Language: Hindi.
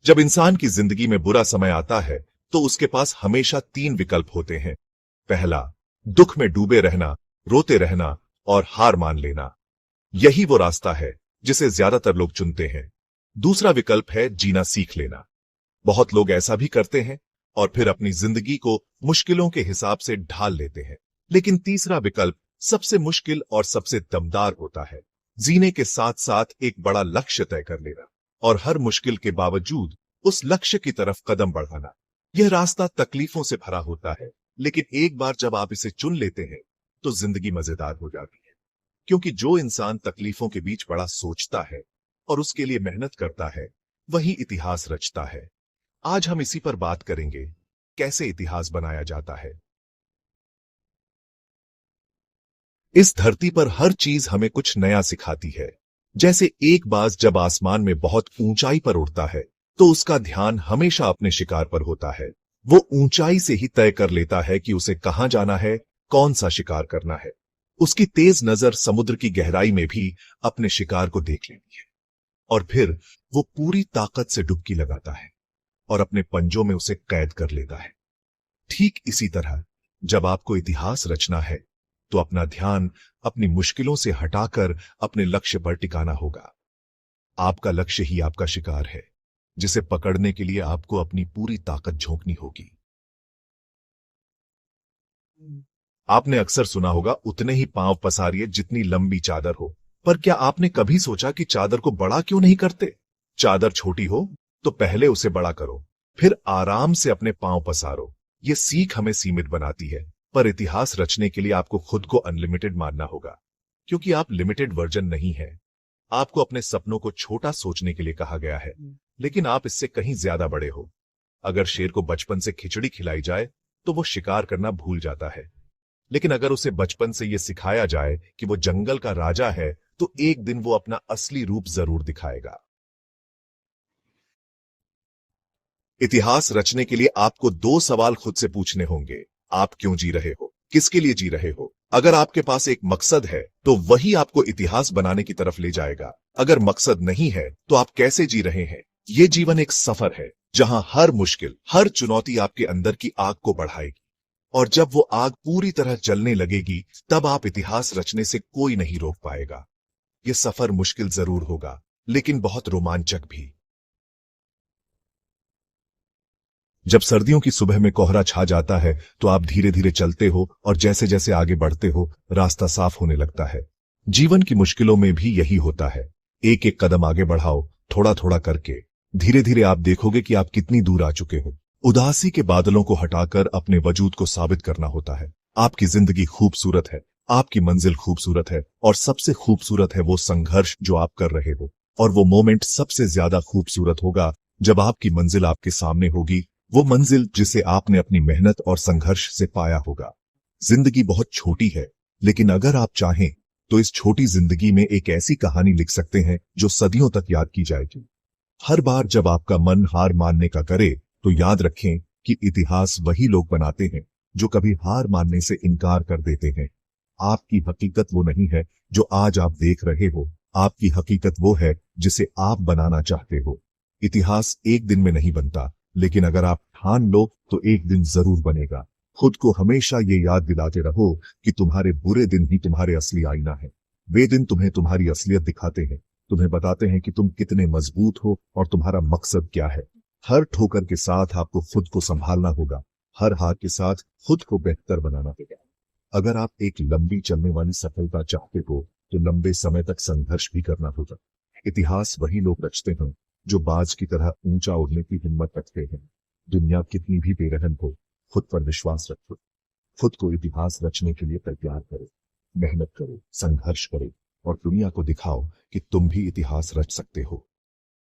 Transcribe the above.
जब इंसान की जिंदगी में बुरा समय आता है तो उसके पास हमेशा तीन विकल्प होते हैं। पहला, दुख में डूबे रहना, रोते रहना और हार मान लेना। यही वो रास्ता है जिसे ज्यादातर लोग चुनते हैं। दूसरा विकल्प है जीना सीख लेना। बहुत लोग ऐसा भी करते हैं और फिर अपनी जिंदगी को मुश्किलों के हिसाब से ढाल लेते हैं। लेकिन तीसरा विकल्प सबसे मुश्किल और सबसे दमदार होता है। जीने के साथ साथ एक बड़ा लक्ष्य तय कर लेना और हर मुश्किल के बावजूद उस लक्ष्य की तरफ कदम बढ़ाना। यह रास्ता तकलीफों से भरा होता है, लेकिन एक बार जब आप इसे चुन लेते हैं तो जिंदगी मजेदार हो जाती है। क्योंकि जो इंसान तकलीफों के बीच बड़ा सोचता है और उसके लिए मेहनत करता है, वही इतिहास रचता है। आज हम इसी पर बात करेंगे, कैसे इतिहास बनाया जाता है। इस धरती पर हर चीज हमें कुछ नया सिखाती है। जैसे एक बाज जब आसमान में बहुत ऊंचाई पर उड़ता है तो उसका ध्यान हमेशा अपने शिकार पर होता है। वो ऊंचाई से ही तय कर लेता है कि उसे कहां जाना है, कौन सा शिकार करना है। उसकी तेज नजर समुद्र की गहराई में भी अपने शिकार को देख लेती है और फिर वो पूरी ताकत से डुबकी लगाता है और अपने पंजों में उसे कैद कर लेता है। ठीक इसी तरह जब आपको इतिहास रचना है तो अपना ध्यान अपनी मुश्किलों से हटाकर अपने लक्ष्य पर टिकाना होगा। आपका लक्ष्य ही आपका शिकार है, जिसे पकड़ने के लिए आपको अपनी पूरी ताकत झोंकनी होगी। आपने अक्सर सुना होगा, उतने ही पांव पसारिए जितनी लंबी चादर हो। पर क्या आपने कभी सोचा कि चादर को बड़ा क्यों नहीं करते? चादर छोटी हो तो पहले उसे बड़ा करो, फिर आराम से अपने पांव पसारो। ये सीख हमें सीमित बनाती है, पर इतिहास रचने के लिए आपको खुद को अनलिमिटेड मानना होगा, क्योंकि आप लिमिटेड वर्जन नहीं है। आपको अपने सपनों को छोटा सोचने के लिए कहा गया है, लेकिन आप इससे कहीं ज्यादा बड़े हो। अगर शेर को बचपन से खिचड़ी खिलाई जाए तो वो शिकार करना भूल जाता है, लेकिन अगर उसे बचपन से यह सिखाया जाए कि वो जंगल का राजा है तो एक दिन वो अपना असली रूप जरूर दिखाएगा। इतिहास रचने के लिए आपको दो सवाल खुद से पूछने होंगे। आप क्यों जी रहे हो? किसके लिए जी रहे हो? अगर आपके पास एक मकसद है तो वही आपको इतिहास बनाने की तरफ ले जाएगा। अगर मकसद नहीं है तो आप कैसे जी रहे हैं? ये जीवन एक सफर है जहां हर मुश्किल, हर चुनौती आपके अंदर की आग को बढ़ाएगी, और जब वो आग पूरी तरह जलने लगेगी तब आप इतिहास रचने से कोई नहीं रोक पाएगा। ये सफर मुश्किल जरूर होगा, लेकिन बहुत रोमांचक भी। जब सर्दियों की सुबह में कोहरा छा जाता है तो आप धीरे धीरे चलते हो और जैसे जैसे आगे बढ़ते हो रास्ता साफ होने लगता है। जीवन की मुश्किलों में भी यही होता है। एक एक कदम आगे बढ़ाओ, थोड़ा थोड़ा करके। धीरे धीरे आप देखोगे कि आप कितनी दूर आ चुके हो। उदासी के बादलों को हटाकर अपने वजूद को साबित करना होता है। आपकी जिंदगी खूबसूरत है, आपकी मंजिल खूबसूरत है, और सबसे खूबसूरत है वो संघर्ष जो आप कर रहे हो। और वो मोमेंट सबसे ज्यादा खूबसूरत होगा जब आपकी मंजिल आपके सामने होगी, वो मंजिल जिसे आपने अपनी मेहनत और संघर्ष से पाया होगा। जिंदगी बहुत छोटी है, लेकिन अगर आप चाहें तो इस छोटी जिंदगी में एक ऐसी कहानी लिख सकते हैं जो सदियों तक याद की जाएगी। हर बार जब आपका मन हार मानने का करे तो याद रखें कि इतिहास वही लोग बनाते हैं जो कभी हार मानने से इनकार कर देते हैं। आपकी हकीकत वो नहीं है जो आज आप देख रहे हो, आपकी हकीकत वो है जिसे आप बनाना चाहते हो। इतिहास एक दिन में नहीं बनता, लेकिन अगर आप ठान लो तो एक दिन जरूर बनेगा। खुद को हमेशा ये याद दिलाते रहो कि तुम्हारे बुरे दिन ही तुम्हारे असली आईना है। वे दिन तुम्हें तुम्हारी असलियत दिखाते हैं, तुम्हें बताते हैं कि तुम कितने मजबूत हो और तुम्हारा मकसद क्या है। हर ठोकर के साथ आपको खुद को संभालना होगा, हर हार के साथ खुद को बेहतर बनाना होगा। अगर आप एक लंबी चलने वाली सफलता चाहते हो तो लंबे समय तक संघर्ष भी करना होगा। इतिहास वही लोग रचते हैं जो बाज की तरह ऊंचा उड़ने की हिम्मत रखते हैं। दुनिया कितनी भी बेरहम हो, खुद पर विश्वास रखो। खुद को इतिहास रचने के लिए तैयार करो, मेहनत करो, संघर्ष करो और दुनिया को दिखाओ कि तुम भी इतिहास रच सकते हो।